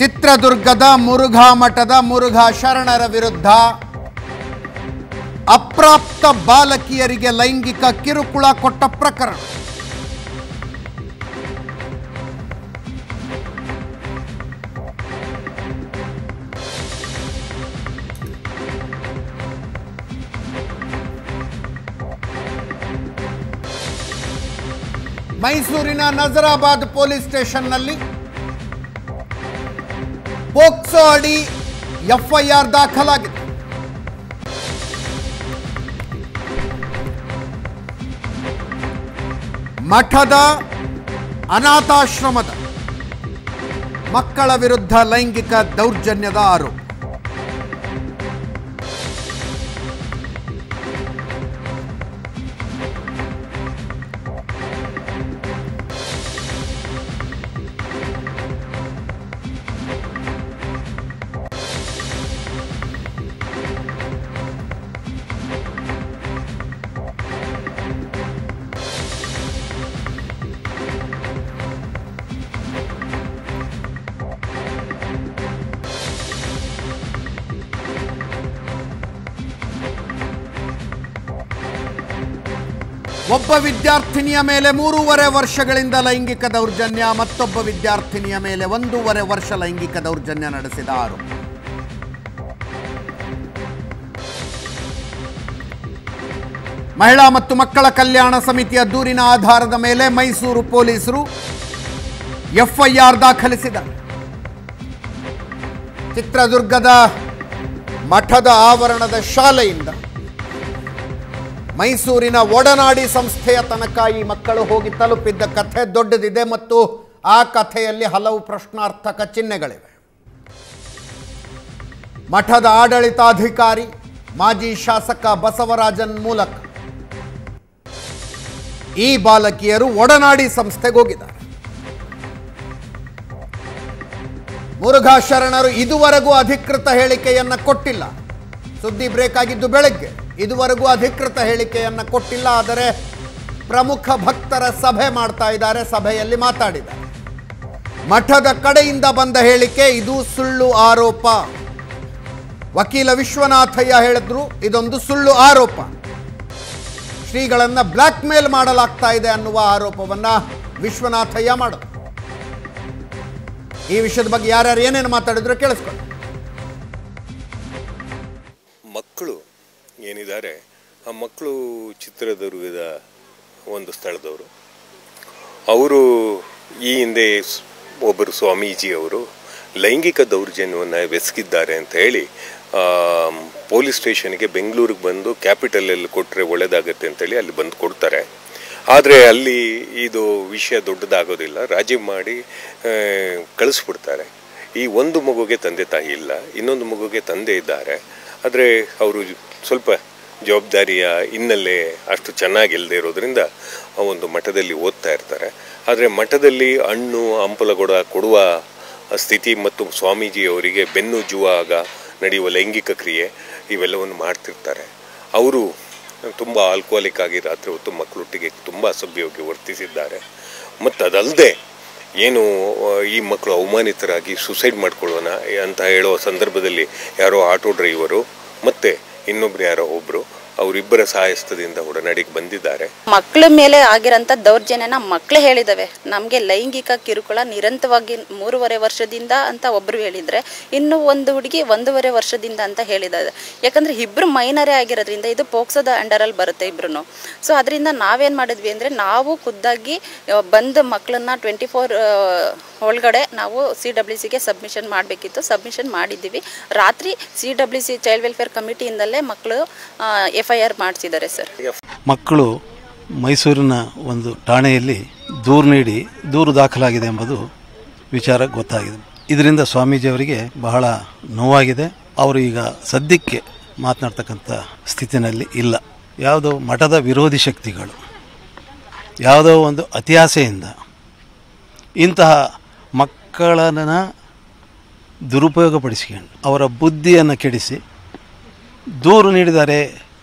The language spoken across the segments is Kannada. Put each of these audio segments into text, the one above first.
ಚಿತ್ರದುರ್ಗದ ಮುರುಘಾ ಮಠದ ಮುರುಘಾ ಶರಣರ ವಿರುದ್ಧ ಅಪ್ರಾಪ್ತ ಬಾಲಕಿಯರಿಗೆ ಲೈಂಗಿಕ ಕಿರುಕುಳ ಕೊಟ್ಟ ಪ್ರಕರಣ. ಮೈಸೂರಿನ ನಜರಾಬಾದ್ ಪೊಲೀಸ್ ಸ್ಟೇಷನ್ನಲ್ಲಿ ಪೋಕ್ಸೋ ಅಡಿ ಎಫ್ಐಆರ್ ದಾಖಲಾಗಿದೆ. ಮಠದ ಅನಾಥಾಶ್ರಮದ ಮಕ್ಕಳ ವಿರುದ್ಧ ಲೈಂಗಿಕ ದೌರ್ಜನ್ಯದ ಆರೋಪ. ಒಬ್ಬ ವಿದ್ಯಾರ್ಥಿನಿಯ ಮೇಲೆ 3.5 ವರ್ಷಗಳಿಂದ ಲೈಂಗಿಕ ದೌರ್ಜನ್ಯ, ಮತ್ತೊಬ್ಬ ವಿದ್ಯಾರ್ಥಿನಿಯ ಮೇಲೆ 1.5 ವರ್ಷ ಲೈಂಗಿಕ ದೌರ್ಜನ್ಯ ನಡೆಸಿದ ಆರೋಪ. ಮಹಿಳಾ ಮತ್ತು ಮಕ್ಕಳ ಕಲ್ಯಾಣ ಸಮಿತಿಯ ದೂರಿನ ಆಧಾರದ ಮೇಲೆ ಮೈಸೂರು ಪೊಲೀಸರು ಎಫ್ಐಆರ್ ದಾಖಲಿಸಿದರು. ಚಿತ್ರದುರ್ಗದ ಮಠದ ಆವರಣದ ಶಾಲೆಯಿಂದ ಮೈಸೂರಿನ ಒಡನಾಡಿ ಸಂಸ್ಥೆಯ ತನಕ ಈ ಮಕ್ಕಳು ಹೋಗಿ ತಲುಪಿದ್ದ ಕಥೆ ದೊಡ್ಡದಿದೆ ಮತ್ತು ಆ ಕಥೆಯಲ್ಲಿ ಹಲವು ಪ್ರಶ್ನಾರ್ಥಕ ಚಿಹ್ನೆಗಳಿವೆ. ಮಠದ ಆಡಳಿತಾಧಿಕಾರಿ ಮಾಜಿ ಶಾಸಕ ಬಸವರಾಜನ್ ಮೂಲಕ ಈ ಬಾಲಕಿಯರು ಒಡನಾಡಿ ಸಂಸ್ಥೆಗೆ ಹೋಗಿದ್ದಾರೆ. ಮುರುಘಾ ಶರಣರು ಇದುವರೆಗೂ ಅಧಿಕೃತ ಹೇಳಿಕೆಯನ್ನು ಕೊಟ್ಟಿಲ್ಲ. ಸುದ್ದಿ ಬ್ರೇಕ್ ಆಗಿದ್ದು ಬೆಳಗ್ಗೆ. ಇದುವರೆಗೂ ಅಧಿಕೃತ ಹೇಳಿಕೆಯನ್ನು ಕೊಟ್ಟಿಲ್ಲ. ಆದರೆ ಪ್ರಮುಖ ಭಕ್ತರ ಸಭೆ ಮಾಡ್ತಾ ಇದ್ದಾರೆ. ಸಭೆಯಲ್ಲಿ ಮಾತಾಡಿದ್ದಾರೆ. ಮಠದ ಕಡೆಯಿಂದ ಬಂದ ಹೇಳಿಕೆ ಇದು ಸುಳ್ಳು ಆರೋಪ. ವಕೀಲ ವಿಶ್ವನಾಥಯ್ಯ ಹೇಳಿದ್ರು ಇದೊಂದು ಸುಳ್ಳು ಆರೋಪ. ಶ್ರೀಗಳನ್ನು ಬ್ಲ್ಯಾಕ್ ಮೇಲ್ ಮಾಡಲಾಗ್ತಾ ಇದೆ ಅನ್ನುವ ಆರೋಪವನ್ನ ವಿಶ್ವನಾಥಯ್ಯ ಮಾಡಿದ್ರು. ಈ ವಿಷಯದ ಬಗ್ಗೆ ಯಾರ್ಯಾರು ಏನೇನು ಮಾತಾಡಿದ್ರು ಕೇಳಿಸ್ಕೊಳ್ಳಿ. ಮಕ್ಕಳು ಏನಿದ್ದಾರೆ ಆ ಮಕ್ಕಳು ಚಿತ್ರದುರ್ಗದ ಒಂದು ಸ್ಥಳದವರು. ಅವರು ಈ ಹಿಂದೆ ಒಬ್ಬರು ಸ್ವಾಮೀಜಿಯವರು ಲೈಂಗಿಕ ದೌರ್ಜನ್ಯವನ್ನು ಬೆಸಗಿದ್ದಾರೆ ಅಂತ ಹೇಳಿ ಪೊಲೀಸ್ ಸ್ಟೇಷನ್ಗೆ ಬೆಂಗಳೂರಿಗೆ ಬಂದು ಕ್ಯಾಪಿಟಲಲ್ಲಿ ಕೊಟ್ಟರೆ ಒಳ್ಳೆಯದಾಗತ್ತೆ ಅಂತೇಳಿ ಅಲ್ಲಿ ಬಂದು ಕೊಡ್ತಾರೆ. ಆದರೆ ಅಲ್ಲಿ ಇದು ವಿಷಯ ದೊಡ್ಡದಾಗೋದಿಲ್ಲ, ರಾಜಿ ಮಾಡಿ ಕಳಿಸ್ಬಿಡ್ತಾರೆ. ಈ ಒಂದು ಮಗುಗೆ ತಂದೆ ತಾಯಿ ಇಲ್ಲ, ಇನ್ನೊಂದು ಮಗುಗೆ ತಂದೆ ಇದ್ದಾರೆ. ಆದರೆ ಅವರು ಸ್ವಲ್ಪ ಜವಾಬ್ದಾರಿಯ ಹಿನ್ನೆಲೆ ಅಷ್ಟು ಚೆನ್ನಾಗಿಲ್ಲದೆ ಇರೋದ್ರಿಂದ ಆ ಒಂದು ಮಠದಲ್ಲಿ ಓದ್ತಾ ಇರ್ತಾರೆ. ಆದರೆ ಮಠದಲ್ಲಿ ಹಣ್ಣು ಹಂಪಲುಗಳ ಕೊಡುವ ಸ್ಥಿತಿ ಮತ್ತು ಸ್ವಾಮೀಜಿಯವರಿಗೆ ಬೆನ್ನುಜ್ಜುವಾಗ ನಡೆಯುವ ಲೈಂಗಿಕ ಕ್ರಿಯೆ ಇವೆಲ್ಲವನ್ನು ಮಾಡ್ತಿರ್ತಾರೆ. ಅವರು ತುಂಬ ಆಲ್ಕೋಹಾಲಿಕ್ ಆಗಿ ರಾತ್ರಿ ಹೊತ್ತು ಮಕ್ಕಳೊಟ್ಟಿಗೆ ತುಂಬ ಅಸಭ್ಯವಾಗಿ ವರ್ತಿಸಿದ್ದಾರೆ. ಮತ್ತು ಅದಲ್ಲದೆ ಏನು ಈ ಮಕ್ಕಳು ಅವಮಾನಿತರಾಗಿ ಸುಸೈಡ್ ಮಾಡ್ಕೊಳ್ಳೋಣ ಅಂತ ಹೇಳೋ ಸಂದರ್ಭದಲ್ಲಿ ಯಾರೋ ಆಟೋ ಡ್ರೈವರು ಮತ್ತು ಇನ್ನೊಬ್ರು ಯಾರೋ ಒಬ್ರು ಅವರಿಬ್ಬರ ಸಹಾಯಸ್ಥದಿಂದ ಒಡನಾಡಿಗೆ ಬಂದಿದ್ದಾರೆ. ಮಕ್ಕಳ ಮೇಲೆ ಆಗಿರೋಂಥ ದೌರ್ಜನ್ಯನ ಮಕ್ಕಳೇ ಹೇಳಿದಾವೆ. ನಮಗೆ ಲೈಂಗಿಕ ಕಿರುಕುಳ ನಿರಂತರವಾಗಿ 3.5 ವರ್ಷದಿಂದ ಅಂತ ಒಬ್ಬರು ಹೇಳಿದರೆ, ಇನ್ನು ಒಂದು ಹುಡುಗಿ 1.5 ವರ್ಷದಿಂದ ಅಂತ ಹೇಳಿದ್ದಾರೆ. ಯಾಕಂದರೆ ಇಬ್ಬರು ಮೈನರೇ ಆಗಿರೋದ್ರಿಂದ ಇದು ಪೋಕ್ಸೋದ ಅಂಡರಲ್ಲಿ ಬರುತ್ತೆ ಇಬ್ರು. ಸೊ ಅದರಿಂದ ನಾವೇನು ಮಾಡಿದ್ವಿ ಅಂದರೆ, ನಾವು ಖುದ್ದಾಗಿ ಬಂದು ಮಕ್ಕಳನ್ನ 24 ಒಳಗಡೆ ನಾವು CWCಗೆ ಸಬ್ಮಿಷನ್ ಮಾಡಬೇಕಿತ್ತು. ಸಬ್ಮಿಷನ್ ಮಾಡಿದ್ದೀವಿ. ರಾತ್ರಿ CWC ಚೈಲ್ಡ್ ವೆಲ್ಫೇರ್ ಕಮಿಟಿಯಿಂದಲೇ ಮಕ್ಕಳು FIR ಮಾಡಿಸಿದ್ದಾರೆ ಸರ್. ಮಕ್ಕಳು ಮೈಸೂರಿನ ಒಂದು ಠಾಣೆಯಲ್ಲಿ ದೂರು ನೀಡಿ ದೂರು ದಾಖಲಾಗಿದೆ ಎಂಬುದು ವಿಚಾರ ಗೊತ್ತಾಗಿದೆ. ಇದರಿಂದ ಸ್ವಾಮೀಜಿಯವರಿಗೆ ಬಹಳ ನೋವಾಗಿದೆ. ಅವರು ಈಗ ಸದ್ಯಕ್ಕೆ ಮಾತನಾಡ್ತಕ್ಕಂಥ ಸ್ಥಿತಿನಲ್ಲಿ ಇಲ್ಲ. ಯಾವುದೋ ಮಠದ ವಿರೋಧಿ ಶಕ್ತಿಗಳು ಯಾವುದೋ ಒಂದು ಅತಿಯಾಸೆಯಿಂದ ಇಂತಹ ಮಕ್ಕಳನ್ನು ದುರುಪಯೋಗಪಡಿಸಿಕೊಂಡು ಅವರ ಬುದ್ಧಿಯನ್ನು ಕೆಡಿಸಿ ದೂರು ನೀಡಿದ್ದಾರೆ.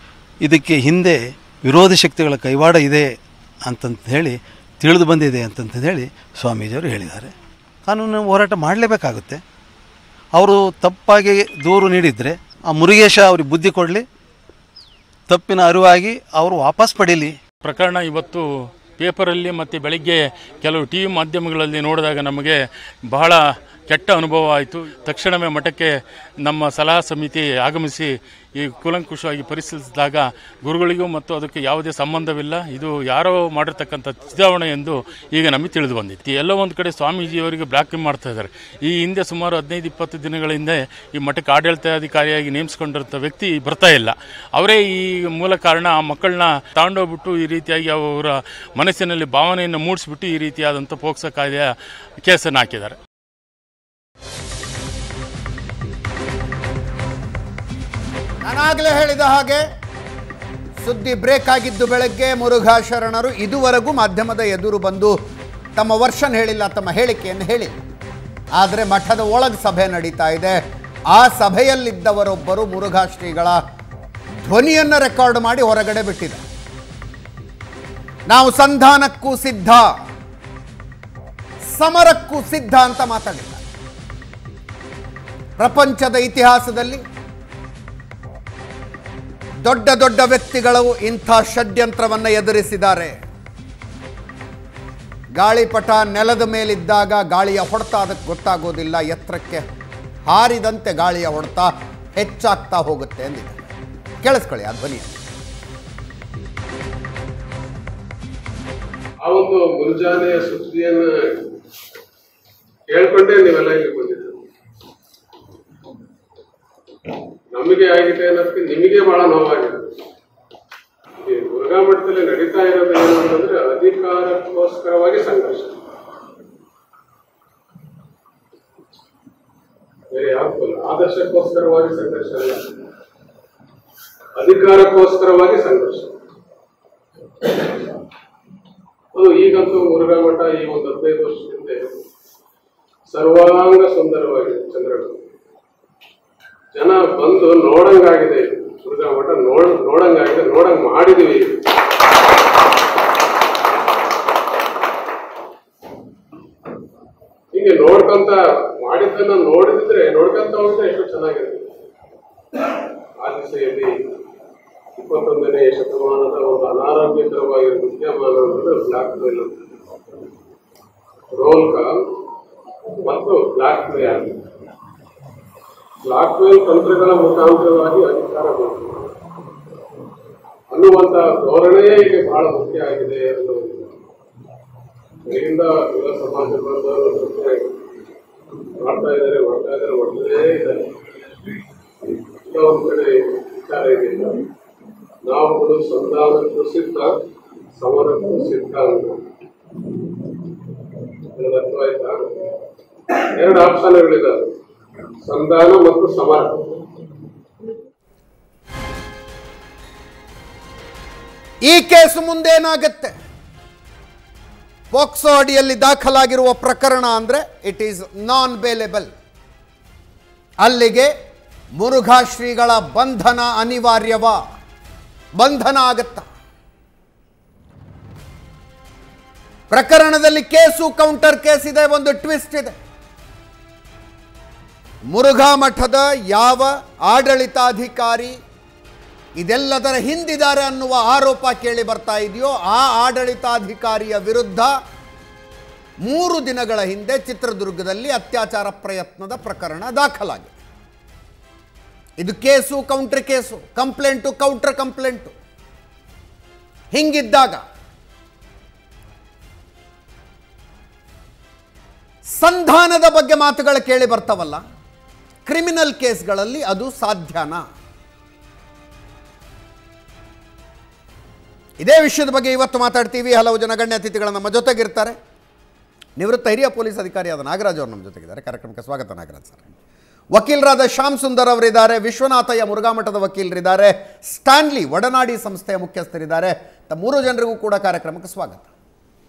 ಇದಕ್ಕೆ ಹಿಂದೆ ವಿರೋಧಿ ಶಕ್ತಿಗಳ ಕೈವಾಡ ಇದೆ ಅಂತಂತ ಹೇಳಿ ತಿಳಿದು ಬಂದಿದೆ ಅಂತಂತ ಹೇಳಿ ಸ್ವಾಮೀಜಿಯವರು ಹೇಳಿದ್ದಾರೆ. ಕಾನೂನು ಹೋರಾಟ ಮಾಡಲೇಬೇಕಾಗುತ್ತೆ. ಅವರು ತಪ್ಪಾಗಿ ದೂರು ನೀಡಿದರೆ ಆ ಮುರುಗೇಶ ಅವ್ರಿಗೆ ಬುದ್ಧಿ ಕೊಡಲಿ, ತಪ್ಪಿನ ಅರಿವಾಗಿ ಅವರು ವಾಪಸ್ ಪಡೀಲಿ. ಪ್ರಕರಣ ಇವತ್ತು ಪೇಪರಲ್ಲಿ ಮತ್ತು ಬೆಳಗ್ಗೆ ಕೆಲವು ಟಿ ವಿ ಮಾಧ್ಯಮಗಳಲ್ಲಿ ನೋಡಿದಾಗ ನಮಗೆ ಬಹಳ ಕೆಟ್ಟ ಅನುಭವ ಆಯಿತು. ತಕ್ಷಣವೇ ಮಠಕ್ಕೆ ನಮ್ಮ ಸಲಹಾ ಸಮಿತಿ ಆಗಮಿಸಿ ಈ ಕೂಲಂಕುಷವಾಗಿ ಪರಿಶೀಲಿಸಿದಾಗ ಗುರುಗಳಿಗೂ ಮತ್ತು ಅದಕ್ಕೆ ಯಾವುದೇ ಸಂಬಂಧವಿಲ್ಲ, ಇದು ಯಾರೋ ಮಾಡಿರ್ತಕ್ಕಂಥ ಚಿತಾವಣೆ ಎಂದು ಈಗ ನಮಗೆ ತಿಳಿದು ಬಂದಿತ್ತು. ಎಲ್ಲೋ ಒಂದು ಕಡೆ ಸ್ವಾಮೀಜಿಯವರಿಗೆ ಬ್ಲ್ಯಾಕ್ ಮಾಡ್ತಾ ಇದ್ದಾರೆ. ಈ ಹಿಂದೆ ಸುಮಾರು 15-20 ದಿನಗಳ ಹಿಂದೆ ಈ ಮಠಕ್ಕೆ ಆಡಳಿತಾಧಿಕಾರಿಯಾಗಿ ನೇಮಿಸಿಕೊಂಡಿರೋ ವ್ಯಕ್ತಿ ಬರ್ತಾ ಇಲ್ಲ. ಅವರೇ ಈ ಮೂಲ ಕಾರಣ. ಆ ಮಕ್ಕಳನ್ನ ತಗೊಂಡೋಗ್ಬಿಟ್ಟು ಈ ರೀತಿಯಾಗಿ ಅವರ ಮನಸ್ಸಿನಲ್ಲಿ ಭಾವನೆಯನ್ನು ಮೂಡಿಸ್ಬಿಟ್ಟು ಈ ರೀತಿಯಾದಂಥ ಪೋಕ್ಸೋ ಕಾಯ್ದೆಯ ಕೇಸನ್ನು ಹಾಕಿದ್ದಾರೆ. ನಾನಾಗಲೇ ಹೇಳಿದ ಹಾಗೆ ಸುದ್ದಿ ಬ್ರೇಕ್ ಆಗಿದ್ದು ಬೆಳಗ್ಗೆ ಮುರುಘಾ ಶರಣರು ಇದುವರೆಗೂ ಮಾಧ್ಯಮದ ಎದುರು ಬಂದು ತಮ್ಮ ವರ್ಷನ್ ಹೇಳಿಲ್ಲ, ತಮ್ಮ ಹೇಳಿಕೆಯನ್ನು ಹೇಳಿಲ್ಲ. ಆದರೆ ಮಠದ ಒಳಗೆ ಸಭೆ ನಡೀತಾ ಇದೆ. ಆ ಸಭೆಯಲ್ಲಿದ್ದವರೊಬ್ಬರು ಮುರುಘಾ ಶ್ರೀಗಳ ಧ್ವನಿಯನ್ನು ರೆಕಾರ್ಡ್ ಮಾಡಿ ಹೊರಗಡೆ ಬಿಟ್ಟಿದ್ದಾರೆ. ನಾವು ಸಂಧಾನಕ್ಕೂ ಸಿದ್ಧ, ಸಮರಕ್ಕೂ ಸಿದ್ಧ ಅಂತ ಮಾತಾಡಿದ್ದಾರೆ. ಪ್ರಪಂಚದ ಇತಿಹಾಸದಲ್ಲಿ ದೊಡ್ಡ ದೊಡ್ಡ ವ್ಯಕ್ತಿಗಳು ಇಂಥ ಷಡ್ಯಂತ್ರವನ್ನು ಎದುರಿಸಿದ್ದಾರೆ. ಗಾಳಿಪಟ ನೆಲದ ಮೇಲಿದ್ದಾಗ ಗಾಳಿಯ ಹೊಡೆತ ಅದಕ್ಕೆ ಗೊತ್ತಾಗೋದಿಲ್ಲ, ಎತ್ತರಕ್ಕೆ ಹಾರಿದಂತೆ ಗಾಳಿಯ ಹೊಡೆತ ಹೆಚ್ಚಾಗ್ತಾ ಹೋಗುತ್ತೆ ಎಂದಿದೆ. ಕೇಳಿಸ್ಕೊಳ್ಳಿ ಆ ಧ್ವನಿಯನ್ನು. ಆ ಒಂದು ಮುಂಜಾನೆಯ ಸುದ್ದಿಯನ್ನು ಕೇಳ್ಕೊಂಡೇ ನೀವೆಲ್ಲ ಇಲ್ಲಿ ಬಂದಿದ್ದೀರಿ. ನಮಗೆ ಆಗಿದೆ ಅನ್ನೋದಕ್ಕೆ ನಿಮಗೆ ಬಹಳ ನೋವಾಗಿದೆ. ಈ ಮುರುಘಾ ಮಠದಲ್ಲಿ ನಡೀತಾ ಇರೋದು ಏನು ಅಂತಂದ್ರೆ ಅಧಿಕಾರಕ್ಕೋಸ್ಕರವಾಗಿ ಸಂಘರ್ಷ, ಬೇರೆ ಯಾಕಲ್ಲ. ಆದರ್ಶಕ್ಕೋಸ್ಕರವಾಗಿ ಸಂಘರ್ಷ ಅಲ್ಲ, ಅಧಿಕಾರಕ್ಕೋಸ್ಕರವಾಗಿ ಸಂಘರ್ಷ. ಅದು ಈಗಂತೂ ಮುರುಘಾ ಮಠ ಈ ಒಂದು 15 ವರ್ಷದ ಹಿಂದೆ ಸರ್ವಾಂಗ ಸುಂದರವಾಗಿದೆ. ಚಂದ್ರಗಳು ಜನ ಬಂದು ನೋಡಂಗಾಗಿದೆ. ಮುರುಘಾ ಮಠ ನೋಡಂಗಾಗಿದೆ, ನೋಡಂಗ್ ಮಾಡಿದೀವಿ. ಹೀಗೆ ನೋಡ್ಕೊಂತ ಮಾಡಿದ್ದನ್ನ ನೋಡ್ಕೊಂತ ಹೋಗಿದ್ರೆ ಎಷ್ಟು ಚೆನ್ನಾಗಿರುತ್ತೆ. ಆ ದಿಸೆಯಲ್ಲಿ 21ನೇ ಶತಮಾನದ ಒಂದು ಅನಾರೋಗ್ಯಕರವಾಗಿರುವ ವಿದ್ಯಮಾನ ಅಂದರೆ ಬ್ಲಾಕ್ ಮೇಲ್, ರೋಲ್ ಕಾಲ್ ಮತ್ತು ಬ್ಲಾಕ್ ಮೇಲ್. ಬ್ಲಾಕ್ ಮೇಲ್ ತಂತ್ರಗಳ ಮುಖಾಂತರವಾಗಿ ಅಧಿಕಾರ ಬೇಕು ಅನ್ನುವಂತ ಧೋರಣೆ ಇಲ್ಲಿ ಬಹಳ ಮುಖ್ಯ ಆಗಿದೆ ಅನ್ನೋದು. ಇದರಿಂದ ಯುವ ಸಮಾಜ ಬಂದವರು ಮಾಡ್ತಾ ಇದ್ದಾರೆ ಒಳ್ಳೆಯದೇ ಇದ್ದಾರೆ. ಒಂದು ಕಡೆ ವಿಚಾರ ಇದೆ, ನಾವುಗಳು ಸಂಧಾನಕ್ಕೂ ಸಿದ್ಧ, ಸಮರಕ್ಕೂ ಸಿದ್ಧ ಅಂತ. ಅರ್ಥವಾಯ್ತಾ? 2 ಆಪ್ಷನ್ಗಳಿದ್ದಾವೆ, ಸಂಧಾನ ಮತ್ತು ಸಮರ. ಈ ಕೇಸು ಮುಂದೇನಾಗತ್ತೆ? ಪೋಕ್ಸೋ ಅಡಿಯಲ್ಲಿ ದಾಖಲಾಗಿರುವ ಪ್ರಕರಣ ಅಂದರೆ ಇಟ್ ಈಸ್ ನಾನ್ ಬೇಲೆಬಲ್. ಅಲ್ಲಿಗೆ ಮುರುಘಾ ಶ್ರೀಗಳ ಬಂಧನ ಅನಿವಾರ್ಯವ? ಬಂಧನ ಆಗತ್ತ? ಪ್ರಕರಣದಲ್ಲಿ ಕೇಸು ಕೌಂಟರ್ ಕೇಸ್ ಇದೆ, ಒಂದು ಟ್ವಿಸ್ಟ್ ಇದೆ. ಮುರುಘಾ ಮಠದ ಯಾವ ಆಡಳಿತಾಧಿಕಾರಿ ಇದೆಲ್ಲದರ ಹಿಂದಿದ್ದಾರೆ ಅನ್ನುವ ಆರೋಪ ಕೇಳಿ ಬರ್ತಾ ಇದೆಯೋ ಆ ಆಡಳಿತಾಧಿಕಾರಿಯ ವಿರುದ್ಧ 3 ದಿನಗಳ ಹಿಂದೆ ಚಿತ್ರದುರ್ಗದಲ್ಲಿ ಅತ್ಯಾಚಾರ ಪ್ರಯತ್ನದ ಪ್ರಕರಣ ದಾಖಲಾಗಿದೆ. ಇದು case counter case, complaint counter complaint. ಹಿಂಗಿದ್ದಾಗ ಸಂಧಾನದ ಬಗ್ಗೆ ಮಾತುಗಳು ಕೇಳಿ ಬರ್ತಾವಲ್ಲ, ಕ್ರಿಮಿನಲ್ ಕೇಸ್ಗಳಲ್ಲಿ ಅದು ಸಾಧ್ಯನಾ? ಇದೇ ವಿಷಯದ ಬಗ್ಗೆ ಇವತ್ತು ಮಾತಾಡ್ತೀವಿ. ಹಲವು ಜನ ಗಣ್ಯ ಅತಿಥಿಗಳು ನಮ್ಮ ಜೊತೆಗಿರ್ತಾರೆ. ನಿವೃತ್ತ ಹಿರಿಯ ಪೊಲೀಸ್ ಅಧಿಕಾರಿಯಾದ ನಾಗರಾಜ್ ಅವರು ನಮ್ಮ ಜೊತೆಗಿದ್ದಾರೆ. ಕಾರ್ಯಕ್ರಮಕ್ಕೆ ಸ್ವಾಗತ ನಾಗರಾಜ್ ಸರ್. ವಕೀಲರಾದ ಶ್ಯಾಮ್ ಸುಂದರ್ ಅವರಿದ್ದಾರೆ, ವಿಶ್ವನಾಥಯ್ಯ ಮುರುಘಾ ಮಠದ ವಕೀಲರಿದ್ದಾರೆ, ಸ್ಟ್ಯಾನ್ಲಿ ಒಡನಾಡಿ ಸಂಸ್ಥೆಯ ಮುಖ್ಯಸ್ಥರಿದ್ದಾರೆ. 3 ಜನರಿಗೂ ಕೂಡ ಕಾರ್ಯಕ್ರಮಕ್ಕೆ ಸ್ವಾಗತ.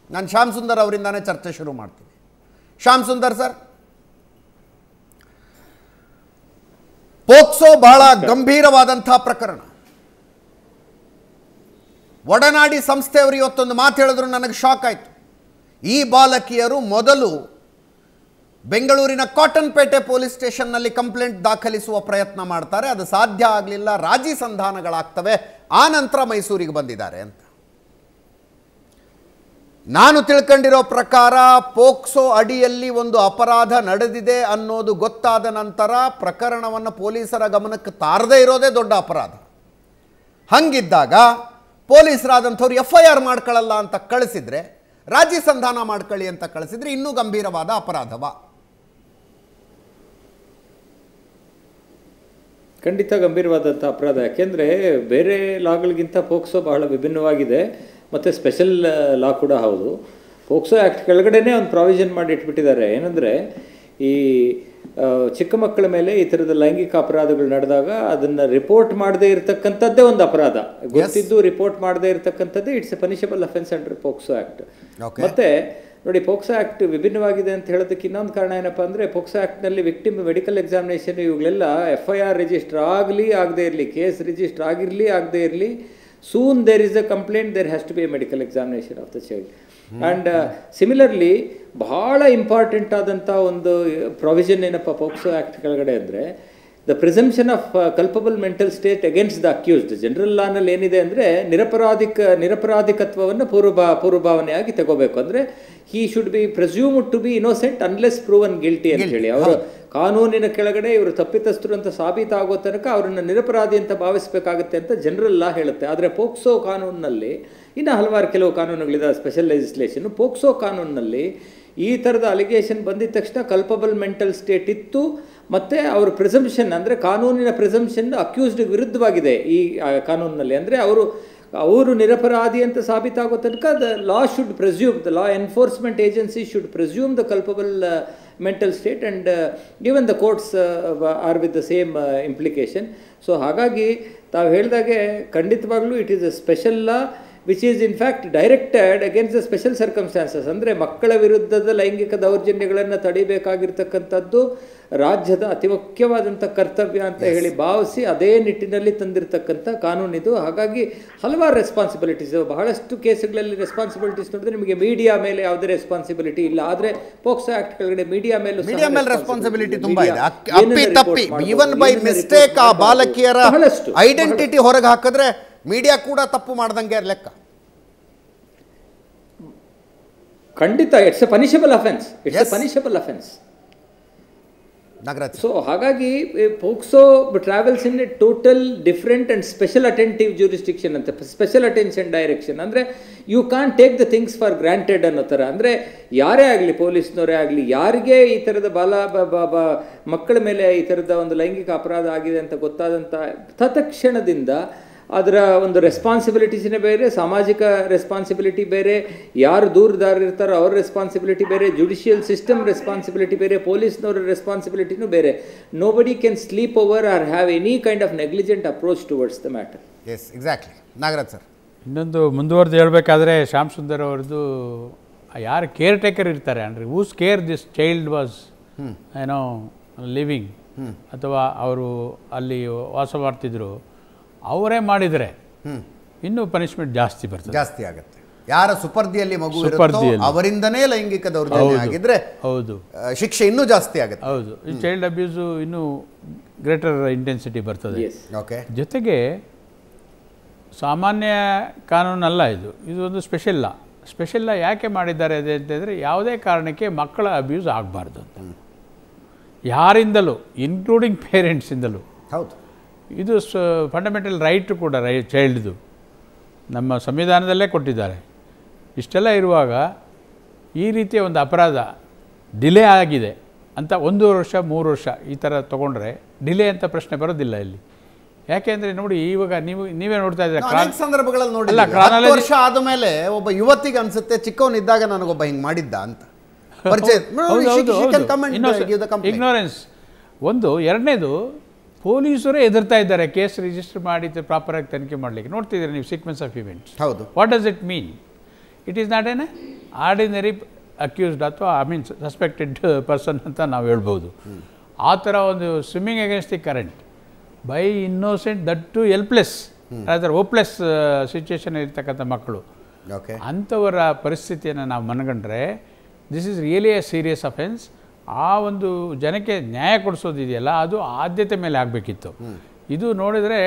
ನಾನು ಶ್ಯಾಮ್ ಸುಂದರ್ ಅವರಿಂದಾನೇ ಚರ್ಚೆ ಶುರು ಮಾಡ್ತೀನಿ. ಶ್ಯಾಮ್ ಸುಂದರ್ ಸರ್, ಪೋಕ್ಸೋ ಬಹಳ ಗಂಭೀರವಾದಂಥ ಪ್ರಕರಣ. ಒಡನಾಡಿ ಸಂಸ್ಥೆಯವರು ಇವತ್ತೊಂದು ಮಾತು ಹೇಳಿದ್ರು, ನನಗೆ ಶಾಕ್ ಆಯಿತು. ಈ ಬಾಲಕಿಯರು ಮೊದಲು ಬೆಂಗಳೂರಿನ ಕಾಟನ್ಪೇಟೆ ಪೊಲೀಸ್ ಸ್ಟೇಷನ್ನಲ್ಲಿ ಕಂಪ್ಲೇಂಟ್ ದಾಖಲಿಸುವ ಪ್ರಯತ್ನ ಮಾಡ್ತಾರೆ. ಅದು ಸಾಧ್ಯ ಆಗಲಿಲ್ಲ, ರಾಜಿ ಸಂಧಾನಗಳಾಗ್ತವೆ. ಆ ನಂತರ ಮೈಸೂರಿಗೆ ಬಂದಿದ್ದಾರೆ ಅಂತ ನಾನು ತಿಳ್ಕೊಂಡಿರೋ ಪ್ರಕಾರ. ಪೋಕ್ಸೋ ಅಡಿಯಲ್ಲಿ ಒಂದು ಅಪರಾಧ ನಡೆದಿದೆ ಅನ್ನೋದು ಗೊತ್ತಾದ ನಂತರ ಪ್ರಕರಣವನ್ನು ಪೊಲೀಸರ ಗಮನಕ್ಕೆ ತಾರದೇ ಇರೋದೇ ದೊಡ್ಡ ಅಪರಾಧ. ಹಂಗಿದ್ದಾಗ ಪೊಲೀಸರಾದಂಥವ್ರು FIR ಮಾಡ್ಕೊಳ್ಳಲ್ಲ ಅಂತ ಕಳಿಸಿದ್ರೆ, ರಾಜಿ ಸಂಧಾನ ಮಾಡ್ಕೊಳ್ಳಿ ಅಂತ ಕಳಿಸಿದ್ರೆ ಇನ್ನೂ ಗಂಭೀರವಾದ ಅಪರಾಧವಾ? ಖಂಡಿತ ಗಂಭೀರವಾದಂಥ ಅಪರಾಧ. ಯಾಕೆಂದರೆ ಬೇರೆ ಲಾಗಳಿಗಿಂತ ಪೋಕ್ಸೋ ಬಹಳ ವಿಭಿನ್ನವಾಗಿದೆ ಮತ್ತು ಸ್ಪೆಷಲ್ ಲಾ ಕೂಡ ಹೌದು. ಪೋಕ್ಸೋ ಆ್ಯಕ್ಟ್ ಕೆಳಗಡೆನೇ ಒಂದು ಪ್ರಾವಿಷನ್ ಮಾಡಿ ಇಟ್ಬಿಟ್ಟಿದ್ದಾರೆ. ಏನಂದರೆ ಈ ಚಿಕ್ಕ ಮಕ್ಕಳ ಮೇಲೆ ಈ ಥರದ ಲೈಂಗಿಕ ಅಪರಾಧಗಳು ನಡೆದಾಗ ಅದನ್ನು ರಿಪೋರ್ಟ್ ಮಾಡದೇ ಇರತಕ್ಕಂಥದ್ದೇ ಒಂದು ಅಪರಾಧ. ಗೊತ್ತಿದ್ದು ರಿಪೋರ್ಟ್ ಮಾಡದೇ ಇರತಕ್ಕಂಥದ್ದೇ it's a punishable offence under POCSO act. ಮತ್ತು ನೋಡಿ, ಪೋಕ್ಸೋ ಆ್ಯಕ್ಟ್ ವಿಭಿನ್ನವಾಗಿದೆ ಅಂತ ಹೇಳೋದಕ್ಕೆ ಇನ್ನೊಂದು ಕಾರಣ ಏನಪ್ಪ ಅಂದರೆ, ಪೋಕ್ಸೋ ಆ್ಯಕ್ಟ್ನಲ್ಲಿ ವಿಕ್ಟಿಮ್ ಮೆಡಿಕಲ್ ಎಕ್ಸಾಮಿನೇಷನ್ ಇವುಗಳೆಲ್ಲ FIR ರಿಜಿಸ್ಟರ್ ಆಗಲಿ ಆಗದೇ ಇರಲಿ, ಕೇಸ್ ರಿಜಿಸ್ಟರ್ ಆಗಿರಲಿ ಆಗದೇ ಇರಲಿ, soon there is a complaint, there has to be a medical examination of the child. And similarly ಬಹಳ ಇಂಪಾರ್ಟೆಂಟ್ ಆದಂಥ ಒಂದು ಪ್ರಾವಿಷನ್ ಏನಪ್ಪ ಪೋಕ್ಸೋ ಆ್ಯಕ್ಟ್ ಕೆಳಗಡೆ ಅಂದರೆ, the presumption of culpable mental state against the accused. General ಲಾನಲ್ಲಿ ಏನಿದೆ ಅಂದರೆ ನಿರಪರಾಧಿಕತ್ವವನ್ನು ಪೂರ್ವಭಾವನೆಯಾಗಿ ತಗೋಬೇಕು. ಅಂದರೆ he should be presumed to be innocent unless proven guilty ಅಂತ ಹೇಳಿ. ಅವರು ಕಾನೂನಿನ ಕೆಳಗಡೆ ಇವರು ತಪ್ಪಿತಸ್ಥರು ಅಂತ ಸಾಬೀತಾಗೋ ತನಕ ಅವರನ್ನು ನಿರಪರಾಧಿ ಅಂತ ಭಾವಿಸಬೇಕಾಗುತ್ತೆ ಅಂತ ಜನರಲ್ ಲಾ ಹೇಳುತ್ತೆ. ಆದರೆ ಪೋಕ್ಸೋ ಕಾನೂನಿನಲ್ಲಿ ಇನ್ನು ಹಲವಾರು ಕೆಲವು ಕಾನೂನುಗಳಿದೆ, ಸ್ಪೆಷಲ್ ಲೆಜಿಸ್ಲೇಷನ್. ಪೋಕ್ಸೋ ಕಾನೂನಿನಲ್ಲಿ ಈ ಥರದ ಅಲಿಗೇಷನ್ ಬಂದಿದ ತಕ್ಷಣ ಕಲ್ಪಬಲ್ ಮೆಂಟಲ್ ಸ್ಟೇಟ್ ಇತ್ತು, ಮತ್ತು ಅವ್ರ ಪ್ರಿಸಂಪ್ಷನ್ ಅಂದರೆ ಕಾನೂನಿನ ಪ್ರಿಸಂಪ್ಷನ್ ಅಕ್ಯೂಸ್ಡ್ ವಿರುದ್ಧವಾಗಿದೆ ಈ ಕಾನೂನಿನಲ್ಲಿ. ಅಂದರೆ ಅವರು ನಿರಪರಾಧಿ ಅಂತ ಸಾಬೀತಾಗೋ ತನಕ the law should presume, the law enforcement agency should presume the culpable mental state and even the courts are with the same implication. So ಹಾಗಾಗಿ ತಾವು ಹೇಳಿದಾಗೆ ಖಂಡಿತವಾಗ್ಲೂ it is a special law which is in fact directed against the special circumstances. ಅಂದರೆ ಮಕ್ಕಳ ವಿರುದ್ಧದ ಲೈಂಗಿಕ ದೌರ್ಜನ್ಯಗಳನ್ನು ತಡಿಬೇಕಾಗಿರ್ತಕ್ಕಂಥದ್ದು ರಾಜ್ಯದ ಅತಿ ಮುಖ್ಯವಾದಂಥ ಕರ್ತವ್ಯ ಅಂತ ಹೇಳಿ ಭಾವಿಸಿ ಅದೇ ನಿಟ್ಟಿನಲ್ಲಿ ತಂದಿರತಕ್ಕಂಥ ಕಾನೂನಿದು. ಹಾಗಾಗಿ ಹಲವಾರು ರೆಸ್ಪಾನ್ಸಿಬಿಲಿಟೀಸ್, ಬಹಳಷ್ಟು ಕೇಸ್ಗಳಲ್ಲಿ ರೆಸ್ಪಾನ್ಸಿಬಿಲಿಟೀಸ್ ನೋಡಿದ್ರೆ ನಿಮಗೆ ಮೀಡಿಯಾ ಮೇಲೆ ಯಾವುದೇ ರೆಸ್ಪಾನ್ಸಿಬಿಲಿಟಿ ಇಲ್ಲ. ಆದರೆ ಪೋಕ್ಸೋ ಆ್ಯಕ್ಟ್ ಕೆಳಗಡೆ ಮೀಡಿಯಾ ಮೇಲೆ ರೆಸ್ಪಾನ್ಸಿಬಿಲಿಟಿ ತುಂಬಾ ಇದೆ. ಅಪ್ಪಿ ಈವನ್ ಬೈ ಮಿಸ್ಟೇಕ್ ಆ ಬಾಲಕಿಯರ ಐಡೆಂಟಿಟಿ ಹೊರಗೆ ಹಾಕಿದ್ರೆ ಮೀಡಿಯಾ ಕೂಡ ತಪ್ಪು ಮಾಡ್ದಂಗೆ ಲೆಕ್ಕ. ಖಂಡಿತ it's a punishable offence, it's a punishable offence. So ಹಾಗಾಗಿ POCSO travels in a total different and special attentive jurisdiction ಅಂತ, ಸ್ಪೆಷಲ್ ಅಟೆನ್ಷನ್ ಡೈರೆಕ್ಷನ್. ಅಂದರೆ you can take the things for granted ಅನ್ನೋ ಥರ. ಅಂದರೆ ಯಾರೇ ಆಗಲಿ, ಪೊಲೀಸ್ನವರೇ ಆಗಲಿ, ಯಾರಿಗೆ ಈ ಥರದ ಮಕ್ಕಳ ಮೇಲೆ ಈ ಥರದ ಒಂದು ಲೈಂಗಿಕ ಅಪರಾಧ ಆಗಿದೆ ಅಂತ ಗೊತ್ತಾದಂಥ ತತ್ಕ್ಷಣದಿಂದ ಅದರ ಒಂದು ರೆಸ್ಪಾನ್ಸಿಬಿಲಿಟೀಸಿನೇ ಬೇರೆ, ಸಾಮಾಜಿಕ ರೆಸ್ಪಾನ್ಸಿಬಿಲಿಟಿ ಬೇರೆ, ಯಾರು ದೂರದಾರಿರ್ತಾರೋ ಅವ್ರ ರೆಸ್ಪಾನ್ಸಿಬಿಲಿಟಿ ಬೇರೆ, ಜುಡಿಷಿಯಲ್ ಸಿಸ್ಟಮ್ ರೆಸ್ಪಾನ್ಸಿಬಿಲಿಟಿ ಬೇರೆ, ಪೊಲೀಸ್ನವ್ರ ರೆಸ್ಪಾನ್ಸಿಬಿಲಿಟಿನೂ ಬೇರೆ. Nobody can sleep over or have any kind of negligent approach towards the matter. Yes, exactly. Nagaraj sir, ಇನ್ನೊಂದು ಮುಂದುವರೆದು ಹೇಳಬೇಕಾದ್ರೆ ಶ್ಯಾಮ್ ಸುಂದರ್ ಅವ್ರದ್ದು ಯಾರು ಕೇರ್ ಟೇಕರ್ ಇರ್ತಾರೆ ಅಂದರೆ, whose care this child was ಏನೋ ಲಿವಿಂಗ್, ಅಥವಾ ಅವರು ಅಲ್ಲಿ ವಾಸ ಮಾಡ್ತಿದ್ರು, ಅವರೇ ಮಾಡಿದರೆ ಇನ್ನೂ ಪನಿಷ್ಮೆಂಟ್ ಜಾಸ್ತಿ ಬರ್ತದೆ, ಜಾಸ್ತಿ ಆಗುತ್ತೆ. ಯಾರ ಸುಪರ್ದಿಯಲ್ಲಿ ಮಗು ಇರುತ್ತೋ ಅವರಿಂದನೇ ಲೈಂಗಿಕ ದೌರ್ಜನ್ಯ ಆಗಿದ್ರೆ ಹೌದು ಶಿಕ್ಷೆ ಇನ್ನೂ ಜಾಸ್ತಿ ಆಗುತ್ತೆ. ಹೌದು, ಈ ಚೈಲ್ಡ್ ಅಬ್ಯೂಸು ಇನ್ನೂ ಗ್ರೇಟರ್ ಇಂಟೆನ್ಸಿಟಿ ಬರ್ತದೆ. ಓಕೆ, ಜೊತೆಗೆ ಸಾಮಾನ್ಯ ಕಾನೂನಲ್ಲ ಇದು, ಇದು ಒಂದು ಸ್ಪೆಷಲ್ ಲಾ. ಸ್ಪೆಷಲ್ ಲಾ ಯಾಕೆ ಮಾಡಿದ್ದಾರೆ ಅದೇ ಅಂತಂದರೆ, ಯಾವುದೇ ಕಾರಣಕ್ಕೆ ಮಕ್ಕಳ ಅಬ್ಯೂಸ್ ಆಗಬಾರ್ದು ಅಂತ, ಯಾರಿಂದಲೂ ಇನ್ಕ್ಲೂಡಿಂಗ್ ಪೇರೆಂಟ್ಸಿಂದಲೂ. ಹೌದು, ಇದು ಫಂಡಮೆಂಟಲ್ ರೈಟ್ ಕೂಡ, ಚೈಲ್ಡ್ದು ನಮ್ಮ ಸಂವಿಧಾನದಲ್ಲೇ ಕೊಟ್ಟಿದ್ದಾರೆ. ಇಷ್ಟೆಲ್ಲ ಇರುವಾಗ ಈ ರೀತಿಯ ಒಂದು ಅಪರಾಧ ಡಿಲೇ ಆಗಿದೆ ಅಂತ 1 ವರ್ಷ 3 ವರ್ಷ ಈ ಥರ ತೊಗೊಂಡ್ರೆ ಡಿಲೇ ಅಂತ ಪ್ರಶ್ನೆ ಬರೋದಿಲ್ಲ ಇಲ್ಲಿ. ಯಾಕೆಂದರೆ ನೋಡಿ, ಇವಾಗ ನೀವೇ ನೋಡ್ತಾ ಇದ್ದೀರಾ ಸಂದರ್ಭಗಳಲ್ಲಿ ನೋಡಿ, 10 ವರ್ಷ ಆದಮೇಲೆ ಒಬ್ಬ ಯುವತಿಗೆ ಅನ್ಸುತ್ತೆ ಚಿಕ್ಕವನಿದ್ದಾಗ ನನಗೊಬ್ಬ ಹಿಂಗೆ ಮಾಡಿದ್ದ ಅಂತ. ಇಗ್ನೋರೆನ್ಸ್ ಒಂದು. ಎರಡನೇದು, ಪೊಲೀಸರೇ ಎದುರ್ತಾ ಇದ್ದಾರೆ ಕೇಸ್ ರಿಜಿಸ್ಟರ್ ಮಾಡಿ ಪ್ರಾಪರಾಗಿ ತನಿಖೆ ಮಾಡಲಿಕ್ಕೆ. ನೋಡ್ತಿದ್ದೀರಿ ನೀವು ಸೀಕ್ವೆನ್ಸ್ ಆಫ್ ಇವೆಂಟ್ಸ್. ಹೌದು, what does it mean? It is not an ordinary accused ಅಥವಾ ಸಸ್ಪೆಕ್ಟೆಡ್ ಪರ್ಸನ್ ಅಂತ ನಾವು ಹೇಳ್ಬೋದು. ಆ ಥರ ಒಂದು swimming against the current by innocent, that too helpless ಅದರ ಹೋಪ್ಲೆಸ್ ಸಿಚುವೇಶನ್ ಇರ್ತಕ್ಕಂಥ ಮಕ್ಕಳು. ಅಂಥವರ ಪರಿಸ್ಥಿತಿಯನ್ನು ನಾವು ಮನಗಂಡ್ರೆ this is really a serious offence. ಆ ಒಂದು ಜನಕ್ಕೆ ನ್ಯಾಯ ಕೊಡಿಸೋದಿದೆಯಲ್ಲ ಅದು ಆದ್ಯತೆ ಮೇಲೆ ಆಗಬೇಕಿತ್ತು. ಇದು ನೋಡಿದ್ರೆ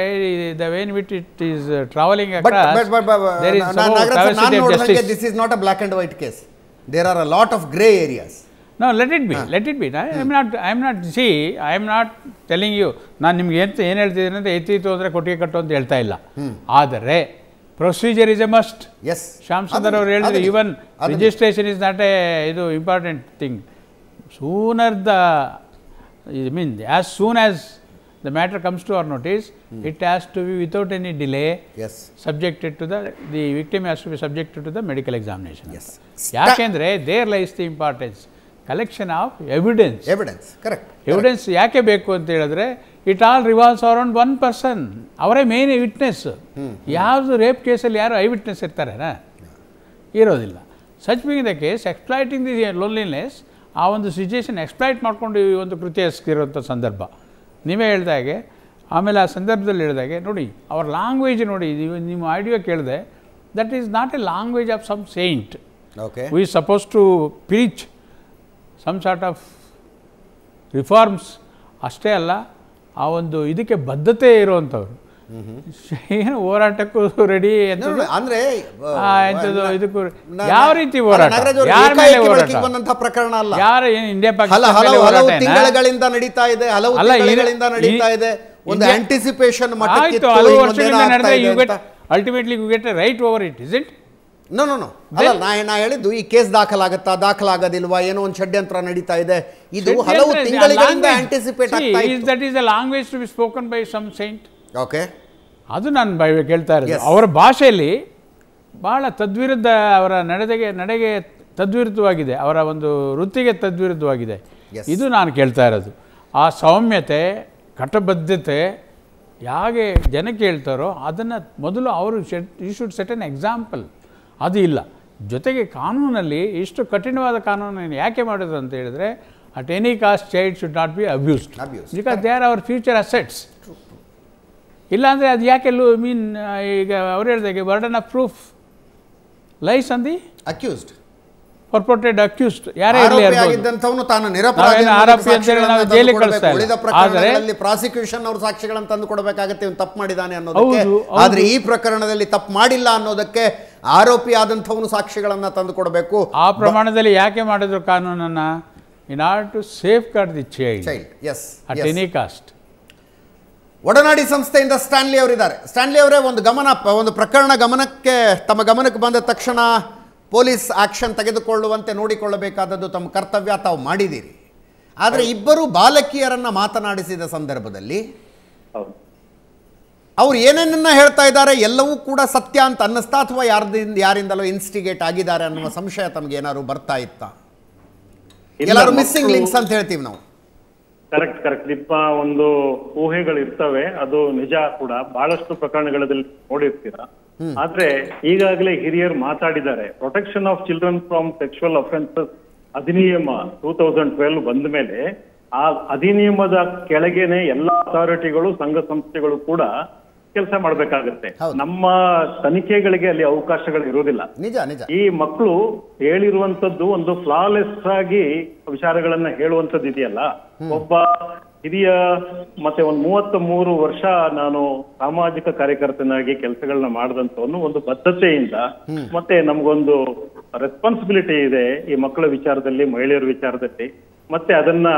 the way in which it is travelling this is not a black and white case. There are a lot of grey areas. No, let it be. I am not telling you, ನಾನು ನಿಮ್ಗೆ ಏನು ಹೇಳ್ತಿದ್ದೀನಿ ಅಂದರೆ ಎತ್ತಿತ್ತು ಅಂದರೆ ಕೊಟ್ಟಿಗೆ ಕಟ್ಟು ಅಂತ ಹೇಳ್ತಾ ಇಲ್ಲ. ಆದರೆ procedure is a must. Yes, Shyam Sundar ಅವರು ಹೇಳಿದ್ರು even registration is not a ಇದು important thing. Sooner as soon as the matter comes to our notice, it has to be without any delay. Yes. Subjected to the victim has to be subjected to the medical examination. Yes. ಯಾಕೆಂದರೆ there lies the importance. Collection of evidence. Correct. Evidence ಯಾಕೆ ಬೇಕು ಅಂತ ಹೇಳಿದ್ರೆ it all revolves around one person. ಅವರೇ ಮೇನ್ ವಿಟ್ನೆಸ್. ಯಾವುದು ರೇಪ್ ಕೇಸಲ್ಲಿ ಯಾರು ಐ ವಿಟ್ನೆಸ್ ಇರ್ತಾರೇನಾ? ಇರೋದಿಲ್ಲ. Such being the case exploiting the loneliness, ಆ ಒಂದು ಸಿಚುಯೇಷನ್ ಎಕ್ಸ್ಪ್ಲಾಯ್ಟ್ ಮಾಡ್ಕೊಂಡು ಈ ಒಂದು ಕೃತ್ಯ ಎಸಗಿರೋಂಥ ಸಂದರ್ಭ ನೀವೇ ಹೇಳ್ದಾಗೆ. ಆಮೇಲೆ ಆ ಸಂದರ್ಭದಲ್ಲಿ ಹೇಳಿದಾಗೆ ನೋಡಿ ಅವ್ರ ಲ್ಯಾಂಗ್ವೇಜ್ ನೋಡಿ, ನಿಮ್ಮ ಆಡಿಯೋ ಕೇಳಿದೆ, that is not a language of some saint. Okay, we suppose to preach some sort of reforms ಅಷ್ಟೇ ಅಲ್ಲ, ಆ ಒಂದು ಇದಕ್ಕೆ ಬದ್ಧತೆ ಇರುವಂಥವ್ರು. ಏನು ಹೋರಾಟಕ್ಕೂ ರೆಡಿ ಅಂದ್ರೆ ಇದಕ್ಕೂ ಯಾವ ರೀತಿ ಹೋರಾಟ, ಯಾರ ಮೇಲೆ ಹೋರಾಟ, ಪ್ರಕರಣ ಅಲ್ಲ, ಯಾರ ಏನು ಇಂಡಿಯಾ ಹಲವು ತಿಂಗಳಿಂದ ನಡೀತಾ ಇದೆ, ಹಲವು ತಿಂಗಳಿಂದ ನಡೀತಾ ಇದೆ. ಒಂದು ಆಂಟಿಸಿಪೇಷನ್ ಆಯ್ತು, ಹಲವು ವರ್ಷಗಳಿಂದ ನಡೆದ ultimately you get a right over it, is it? No ಅಲ್ಲ, ನಾ ಹೇಳಿದ್ದು ಈ ಕೇಸ್ ದಾಖಲಾಗೋದಿಲ್ವಾ, ಏನೋ ಒಂದು ಷಡ್ಯಂತ್ರ ನಡೀತಾ ಇದೆ, ಇದು ಹಲವು ತಿಂಗಳಿಂದ ಆಂಟಿಸಿಪೇಟ್ ಆಗ್ತಾ ಇದೆ. That is a language to be spoken by some saint. Okay, ಅದು ನಾನು ಕೇಳ್ತಾ ಇರೋದು. ಅವರ ಭಾಷೆಯಲ್ಲಿ ಬಹಳ ತದ್ವಿರುದ್ಧ, ಅವರ ನಡೆಗೆ ತದ್ವಿರುದ್ಧವಾಗಿದೆ, ಅವರ ಒಂದು ವೃತ್ತಿಗೆ ತದ್ವಿರುದ್ಧವಾಗಿದೆ. ಇದು ನಾನು ಕೇಳ್ತಾ ಇರೋದು. ಆ ಸೌಮ್ಯತೆ, ಕಟಬದ್ಧತೆ ಹೇಗೆ ಜನಕ್ಕೆ ಹೇಳ್ತಾರೋ ಅದನ್ನು ಮೊದಲು ಅವರು you should set an example. ಅದು ಇಲ್ಲ. ಜೊತೆಗೆ ಕಾನೂನಲ್ಲಿ ಇಷ್ಟು ಕಠಿಣವಾದ ಕಾನೂನನ್ನು ಯಾಕೆ ಮಾಡಿದ್ರು ಅಂತ ಹೇಳಿದ್ರೆ, at any cost child should not be abused because they are our future assets. ಇಲ್ಲಾಂದರೆ ಅದು ಯಾಕೆಲ್ಲೂ ಈಗ ಅವ್ರು ಹೇಳಿದಾಗೆ burden of proof lies on the accused, purported accused, ಯಾರೇ ಇರಲಿ, ತಾನು ನಿರಪರಾಧಿ ಆರೋಪಿ ಅಂತ ಹೇಳಿ ನಾವು ಜೈಲಿಗೆ ಕಳಿಸ್ತಾ ಇಲ್ಲ. ಆದರೆ ಪ್ರಾಸಿಕ್ಯೂಷನ್ ಅವರು ಸಾಕ್ಷಿಗಳನ್ನು ತಂದು ಕೊಡಬೇಕಾಗತ್ತೆ, ಇವನು ತಪ್ಪು ಮಾಡಿದ್ದಾನೆ ಅನ್ನೋದಕ್ಕೆ. ಆದ್ರೆ ಈ ಪ್ರಕರಣದಲ್ಲಿ ತಪ್ಪು ಮಾಡಿಲ್ಲ ಅನ್ನೋದಕ್ಕೆ ಆರೋಪಿ ಆದಂಥವನು ಸಾಕ್ಷಿಗಳನ್ನ ತಂದು ಕೊಡಬೇಕು. ಆ ಪ್ರಮಾಣದಲ್ಲಿ ಯಾಕೆ ಮಾಡಿದ್ರು ಕಾನೂನನ್ನ? In order to safeguard the child at any cost. Odanadi ಸಂಸ್ಥೆಯಿಂದ ಸ್ಟ್ಯಾನ್ಲಿ ಅವರಿದ್ದಾರೆ. ಸ್ಟ್ಯಾನ್ಲಿ ಅವರೇ, ಒಂದು ಪ್ರಕರಣ ತಮ್ಮ ಗಮನಕ್ಕೆ ಬಂದ ತಕ್ಷಣ ಪೊಲೀಸ್ ಆಕ್ಷನ್ ತೆಗೆದುಕೊಳ್ಳುವಂತೆ ನೋಡಿಕೊಳ್ಳಬೇಕಾದದ್ದು ತಮ್ಮ ಕರ್ತವ್ಯ, ತಾವು ಮಾಡಿದ್ದೀರಿ. ಆದರೆ ಇಬ್ಬರು ಬಾಲಕಿಯರನ್ನ ಮಾತನಾಡಿಸಿದ ಸಂದರ್ಭದಲ್ಲಿ ಅವ್ರು ಏನೇನನ್ನ ಹೇಳ್ತಾ ಇದ್ದಾರೆ ಎಲ್ಲವೂ ಕೂಡ ಸತ್ಯ ಅಂತ ಅನ್ನಿಸ್ತಾ, ಅಥವಾ ಯಾರಿಂದಲೋ ಇನ್ಸ್ಟಿಗೇಟ್ ಆಗಿದ್ದಾರೆ ಅನ್ನುವ ಸಂಶಯ ತಮ್ಗೆ ಏನಾದ್ರು ಬರ್ತಾ ಇತ್ತಾ? ಎಲ್ಲರೂ ಮಿಸ್ಸಿಂಗ್ ಲಿಂಕ್ಸ್ ಅಂತ ಹೇಳ್ತೀವಿ ನಾವು. ಕರೆಕ್ಟ್ ನಿಮ್ಮ ಒಂದು ಊಹೆಗಳು ಇರ್ತವೆ, ಅದು ನಿಜ ಕೂಡ. ಬಹಳಷ್ಟು ಪ್ರಕರಣಗಳಲ್ಲಿ ನೋಡಿರ್ತೀರಾ. ಆದ್ರೆ ಈಗಾಗಲೇ ಹಿರಿಯರು ಮಾತಾಡಿದ್ದಾರೆ. Protection of children from sexual offences ಅಧಿನಿಯಮ 2012 ಬಂದ ಮೇಲೆ ಆ ಅಧಿನಿಯಮದ ಕೆಳಗೇನೆ ಎಲ್ಲ ಅಥಾರಿಟಿಗಳು, ಸಂಘ ಸಂಸ್ಥೆಗಳು ಕೂಡ ಕೆಲಸ ಮಾಡ್ಬೇಕಾಗತ್ತೆ. ನಮ್ಮ ತನಿಖೆಗಳಿಗೆ ಅಲ್ಲಿ ಅವಕಾಶಗಳು ಇರುವುದಿಲ್ಲ. ಈ ಮಕ್ಕಳು ಹೇಳಿರುವಂತದ್ದು ಒಂದು ಫ್ಲಾಲೆಸ್ ಆಗಿ ವಿಚಾರಗಳನ್ನ ಹೇಳುವಂತದ್ದು ಇದೆಯಲ್ಲ. ಒಬ್ಬ ಹಿರಿಯ ಮತ್ತೆ ಒಂದು 33 ವರ್ಷ ನಾನು ಸಾಮಾಜಿಕ ಕಾರ್ಯಕರ್ತನಾಗಿ ಕೆಲಸಗಳನ್ನ ಮಾಡಿದಂತವನು ಒಂದು ಬದ್ಧತೆಯಿಂದ, ಮತ್ತೆ ನಮ್ಗೊಂದು ರೆಸ್ಪಾನ್ಸಿಬಿಲಿಟಿ ಇದೆ ಈ ಮಕ್ಕಳ ವಿಚಾರದಲ್ಲಿ, ಮಹಿಳೆಯರ ವಿಚಾರದಲ್ಲಿ. ಮತ್ತೆ ಅದನ್ನ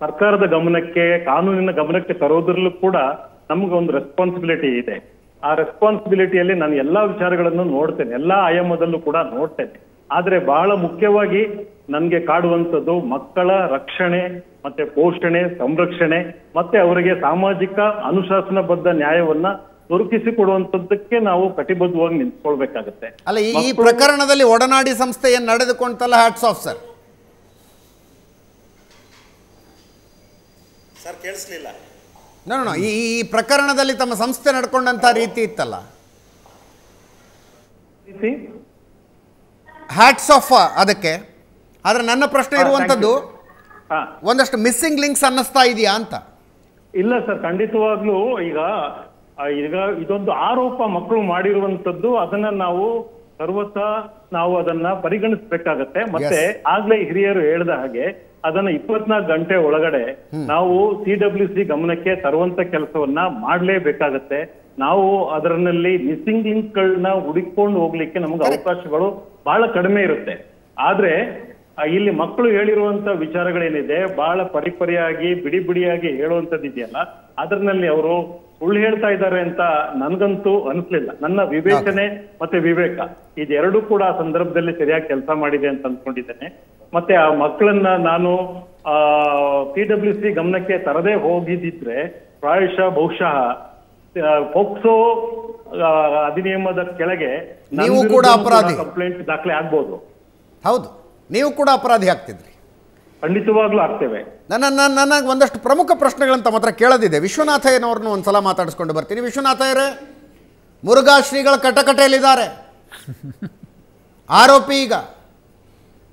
ಸರ್ಕಾರದ ಗಮನಕ್ಕೆ, ಕಾನೂನಿನ ಗಮನಕ್ಕೆ ತರೋದ್ರಲ್ಲೂ ಕೂಡ ನಮ್ಗೆ ಒಂದು ರೆಸ್ಪಾನ್ಸಿಬಿಲಿಟಿ ಇದೆ. ಆ ರೆಸ್ಪಾನ್ಸಿಬಿಲಿಟಿಯಲ್ಲಿ ನಾನು ಎಲ್ಲಾ ವಿಚಾರಗಳನ್ನು ನೋಡ್ತೇನೆ, ಎಲ್ಲಾ ಆಯಾಮದಲ್ಲೂ ಕೂಡ ನೋಡ್ತೇನೆ. ಆದ್ರೆ ಬಹಳ ಮುಖ್ಯವಾಗಿ ನನ್ಗೆ ಕಾಡುವಂಥದ್ದು ಮಕ್ಕಳ ರಕ್ಷಣೆ, ಮತ್ತೆ ಪೋಷಣೆ, ಸಂರಕ್ಷಣೆ, ಮತ್ತೆ ಅವರಿಗೆ ಸಾಮಾಜಿಕ ಅನುಶಾಸನಬದ್ಧ ನ್ಯಾಯವನ್ನ ದೊರಕಿಸಿಕೊಡುವಂತದ್ದಕ್ಕೆ ನಾವು ಕಟಿಬದ್ಧವಾಗಿ ನಿಂತ್ಕೊಳ್ಬೇಕಾಗತ್ತೆ. ಅಲ್ಲ, ಈ ಪ್ರಕರಣದಲ್ಲಿ ಒಡನಾಡಿ ಸಂಸ್ಥೆ ಏನ್ ನಡೆದುಕೊಂತಲ್ಲ, ಹ್ಯಾಟ್ಸ್ ಆಫ್ ಸರ್. ಕೇಳಿಸ್ಲಿಲ್ಲ? ನೋ, ಈ ಪ್ರಕರಣದಲ್ಲಿ ತಮ್ಮ ಸಂಸ್ಥೆ ನಡ್ಕೊಂಡಂತ ರೀತಿ ಇತ್ತಲ್ಲ, ಹ್ಯಾಟ್ಸ್ ಆಫ್ ಅದಕ್ಕೆ. ಆದ್ರೆ ನನ್ನ ಪ್ರಶ್ನೆ ಇರುವಂತದ್ದು, ಒಂದಷ್ಟು ಮಿಸ್ಸಿಂಗ್ ಲಿಂಕ್ಸ್ ಅನ್ನಿಸ್ತಾ ಇದೆಯಾ ಅಂತ. ಇಲ್ಲ ಸರ್, ಖಂಡಿತವಾಗ್ಲೂ ಈಗ ಇದೊಂದು ಆರೋಪ ಮಕ್ಕಳು ಮಾಡಿರುವಂತದ್ದು, ಅದನ್ನ ನಾವು ಸರ್ವತಾ ನಾವು ಅದನ್ನ ಪರಿಗಣಿಸ್ಬೇಕಾಗತ್ತೆ. ಮತ್ತೆ ಆಗ್ಲೇ ಹಿರಿಯರು ಹೇಳಿದ ಹಾಗೆ ಅದನ್ನ 24 ಗಂಟೆ ಒಳಗಡೆ ನಾವು CWC ಗಮನಕ್ಕೆ ತರುವಂತ ಕೆಲಸವನ್ನ ಮಾಡ್ಲೇಬೇಕಾಗತ್ತೆ. ನಾವು ಅದರಲ್ಲಿ ಮಿಸ್ಸಿಂಗ್ ಲಿಂಕ್ ಗಳನ್ನ ಹುಡುಕೊಂಡು ಹೋಗ್ಲಿಕ್ಕೆ ನಮ್ಗೆ ಅವಕಾಶಗಳು ಬಹಳ ಕಡಿಮೆ ಇರುತ್ತೆ. ಆದ್ರೆ ಇಲ್ಲಿ ಮಕ್ಕಳು ಹೇಳಿರುವಂತ ವಿಚಾರಗಳೇನಿದೆ ಬಹಳ ಪರಿಪರಿಯಾಗಿ ಬಿಡಿ ಬಿಡಿಯಾಗಿ ಹೇಳುವಂತದ್ದು ಇದೆಯಲ್ಲ, ಅದರಲ್ಲಿ ಅವರು ಸುಳ್ಳು ಹೇಳ್ತಾ ಇದ್ದಾರೆ ಅಂತ ನನ್ಗಂತೂ ಅನ್ಸ್ಲಿಲ್ಲ. ನನ್ನ ವಿವೇಚನೆ ಮತ್ತೆ ವಿವೇಕ ಇದೆರಡೂ ಕೂಡ ಆ ಸಂದರ್ಭದಲ್ಲಿ ಸರಿಯಾಗಿ ಕೆಲಸ ಮಾಡಿದೆ ಅಂತ ಅನ್ಕೊಂಡಿದ್ದೇನೆ. ಮತ್ತೆ ಆ ಮಕ್ಕಳನ್ನ ನಾನು CWC ಗಮನಕ್ಕೆ ತರದೇ ಹೋಗಿದ್ದಿದ್ರೆ ಬಹುಶಃ ಪೋಕ್ಸೋ ಅಧಿನಿಯಮದ ಕೆಳಗೆ ನೀವು ಕೂಡ ಅಪರಾಧಿ ಕಂಪ್ಲೇಂಟ್ ದಾಖಲೆ ಆಗ್ಬೋದು. ಹೌದು, ನೀವು ಕೂಡ ಅಪರಾಧಿ ಆಗ್ತಿದ್ರಿ. ಖಂಡಿತವಾಗ್ಲೂ ಆಗ್ತೇವೆ. ನನಗೆ ಒಂದಷ್ಟು ಪ್ರಮುಖ ಪ್ರಶ್ನೆಗಳಂತ ಮಾತ್ರ ಕೇಳೋದಿದೆ. ವಿಶ್ವನಾಥಯ್ಯನವ್ರನ್ನ ಒಂದ್ಸಲ ಮಾತಾಡಿಸ್ಕೊಂಡು ಬರ್ತೀನಿ. ವಿಶ್ವನಾಥಯ್ಯರೇ, ಮುರುಘಾ ಶ್ರೀಗಳ ಕಟಕಟೆಯಲ್ಲಿದ್ದಾರೆ, ಆರೋಪಿ ಈಗ.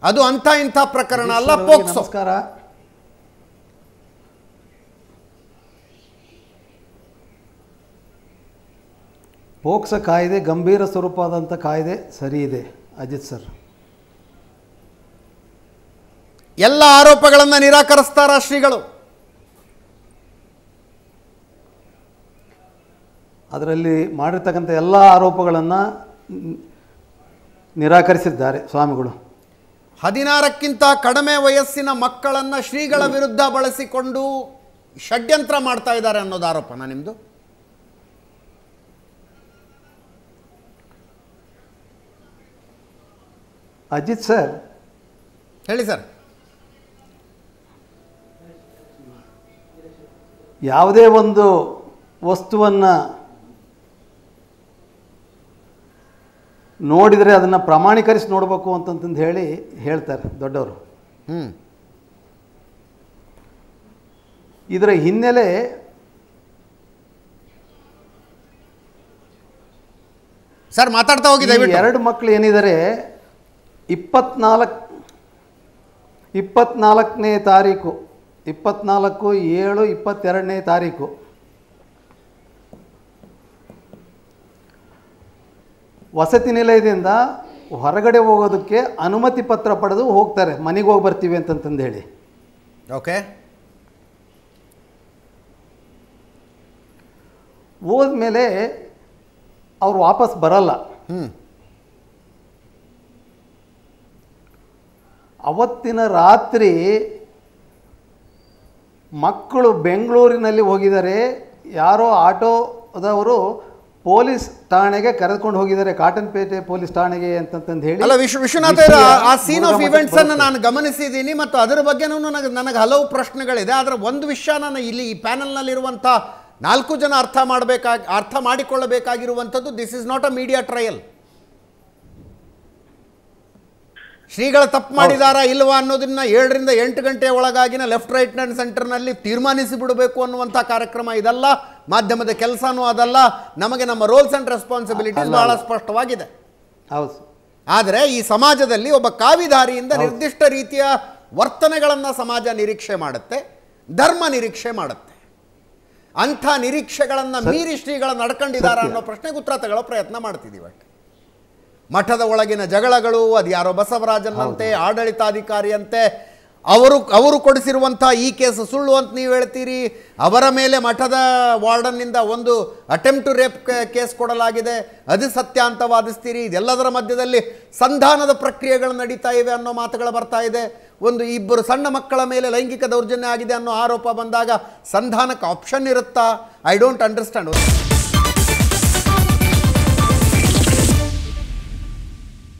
ಅದು ಅಂಥ ಇಂಥ ಪ್ರಕರಣ ಅಲ್ಲ, ಪೋಕ್ಸೋ. ನಮಸ್ಕಾರ. ಪೋಕ್ಸೋ ಕಾಯ್ದೆ ಗಂಭೀರ ಸ್ವರೂಪವಾದಂಥ ಕಾಯ್ದೆ, ಸರಿ ಇದೆ ಅಜಿತ್ ಸರ್. ಎಲ್ಲ ಆರೋಪಗಳನ್ನು ನಿರಾಕರಿಸ್ತಾರ ಶ್ರೀಗಳು? ಅದರಲ್ಲಿ ಮಾಡಿರ್ತಕ್ಕಂಥ ಎಲ್ಲ ಆರೋಪಗಳನ್ನು ನಿರಾಕರಿಸಿದ್ದಾರೆ ಸ್ವಾಮಿಗಳು. 16ಕ್ಕಿಂತ ಕಡಿಮೆ ವಯಸ್ಸಿನ ಮಕ್ಕಳನ್ನು ಶ್ರೀಗಳ ವಿರುದ್ಧ ಬಳಸಿಕೊಂಡು ಷಡ್ಯಂತ್ರ ಮಾಡ್ತಾ ಇದ್ದಾರೆ ಅನ್ನೋದು ಆರೋಪನಾ ನಿಮ್ಮದು? ಅಜಿತ್ ಸರ್ ಹೇಳಿ ಸರ್. ಯಾವುದೇ ಒಂದು ವಸ್ತುವನ್ನು ನೋಡಿದರೆ ಅದನ್ನು ಪ್ರಮಾಣೀಕರಿಸಿ ನೋಡಬೇಕು ಅಂತಂತಂದು ಹೇಳ್ತಾರೆ ದೊಡ್ಡವರು. ಇದರ ಹಿನ್ನೆಲೆ ಸರ್ ಮಾತಾಡ್ತಾ ಹೋಗಿ. 2 ಮಕ್ಕಳು ಏನಿದ್ದಾರೆ 24ನೇ ತಾರೀಕು 24/7/22ನೇ ತಾರೀಕು ವಸತಿ ನಿಲಯದಿಂದ ಹೊರಗಡೆ ಹೋಗೋದಕ್ಕೆ ಅನುಮತಿ ಪತ್ರ ಪಡೆದು ಹೋಗ್ತಾರೆ. ಮನೆಗೆ ಹೋಗಿ ಬರ್ತೀವಿ ಅಂತಂತಂದು ಹೇಳಿ. ಓಕೆ. ಹೋದ್ಮೇಲೆ ಅವರು ವಾಪಸ್ ಬರಲ್ಲ. ಅವತ್ತಿನ ರಾತ್ರಿ ಮಕ್ಕಳು ಬೆಂಗಳೂರಿನಲ್ಲಿ ಹೋಗಿದ್ದಾರೆ. ಯಾರೋ ಆಟೋದವರು ಪೊಲೀಸ್ ಠಾಣೆಗೆ ಕರೆದುಕೊಂಡು ಹೋಗಿದ್ದಾರೆ, ಕಾಟನ್ಪೇಟೆ ಪೊಲೀಸ್ ಠಾಣೆಗೆ ಅಂತಂದು ಹೇಳಿ. ಅಲ್ಲ ವಿಶ್ವನಾಥ, ಆ ಸೀನ್ ಆಫ್ ಇವೆಂಟ್ಸ್ ಅನ್ನು ನಾನು ಗಮನಿಸಿದ್ದೀನಿ ಮತ್ತು ಅದರ ಬಗ್ಗೆನೂ ನನಗೆ ಹಲವು ಪ್ರಶ್ನೆಗಳಿದೆ. ಆದರೆ ಒಂದು ವಿಷಯ ನಾನು ಇಲ್ಲಿ ಈ ಪ್ಯಾನಲ್ನಲ್ಲಿರುವಂಥ 4 ಜನ ಅರ್ಥ ಮಾಡಿಕೊಳ್ಳಬೇಕಾಗಿರುವಂಥದ್ದು, this is not a media trial. ಶ್ರೀಗಳು ತಪ್ಪು ಮಾಡಿದಾರಾ ಇಲ್ವಾ ಅನ್ನೋದನ್ನ 7 ರಿಂದ 8 ಗಂಟೆ ಒಳಗಾಗಿನ ಲೆಫ್ಟ್ ರೈಟ್ ಆ್ಯಂಡ್ ಸೆಂಟರ್ನಲ್ಲಿ ತೀರ್ಮಾನಿಸಿ ಬಿಡಬೇಕು ಅನ್ನುವಂಥ ಕಾರ್ಯಕ್ರಮ ಇದಲ್ಲ. ಮಾಧ್ಯಮದ ಕೆಲಸನೂ ಅದಲ್ಲ. ನಮಗೆ ನಮ್ಮ ರೋಲ್ಸ್ ಆ್ಯಂಡ್ ರೆಸ್ಪಾನ್ಸಿಬಿಲಿಟೀಸ್ ಬಹಳ ಸ್ಪಷ್ಟವಾಗಿದೆ. ಹೌದು. ಆದರೆ ಈ ಸಮಾಜದಲ್ಲಿ ಒಬ್ಬ ಕಾವಿಧಾರಿಯಿಂದ ನಿರ್ದಿಷ್ಟ ರೀತಿಯ ವರ್ತನೆಗಳನ್ನು ಸಮಾಜ ನಿರೀಕ್ಷೆ ಮಾಡುತ್ತೆ, ಧರ್ಮ ನಿರೀಕ್ಷೆ ಮಾಡುತ್ತೆ. ಅಂಥ ನಿರೀಕ್ಷೆಗಳನ್ನು ಮೀರಿ ಶ್ರೀಗಳ ನಡ್ಕೊಂಡಿದ್ದಾರೆ ಅನ್ನೋ ಪ್ರಶ್ನೆಗೆ ಉತ್ತರ ತಗೊಳ್ಳೋ ಪ್ರಯತ್ನ ಮಾಡ್ತಿದ್ದೀವಿ. ಮಠದ ಒಳಗಿನ ಜಗಳಗಳು, ಅದು ಯಾರೋ ಬಸವರಾಜನಂತೆ ಆಡಳಿತಾಧಿಕಾರಿಯಂತೆ, ಅವರು ಕೊಡಿಸಿರುವಂಥ ಈ ಕೇಸ್ ಸುಳ್ಳು ಅಂತ ನೀವು ಹೇಳ್ತೀರಿ. ಅವರ ಮೇಲೆ ಮಠದ ವಾರ್ಡನ್ನಿಂದ ಒಂದು ಅಟೆಂಪ್ಟ್ ಟು ರೇಪ್ ಕೇಸ್ ಕೊಡಲಾಗಿದೆ, ಅದು ಸತ್ಯ ಅಂತ ವಾದಿಸ್ತೀರಿ. ಇದೆಲ್ಲದರ ಮಧ್ಯದಲ್ಲಿ ಸಂಧಾನದ ಪ್ರಕ್ರಿಯೆಗಳು ನಡೀತಾ ಇವೆ ಅನ್ನೋ ಮಾತುಗಳು ಬರ್ತಾ ಇದೆ. 2 ಸಣ್ಣ ಮಕ್ಕಳ ಮೇಲೆ ಲೈಂಗಿಕ ದೌರ್ಜನ್ಯ ಆಗಿದೆ ಅನ್ನೋ ಆರೋಪ ಬಂದಾಗ ಸಂಧಾನಕ್ಕೆ ಆಪ್ಷನ್ ಇರುತ್ತಾ? I don't understand.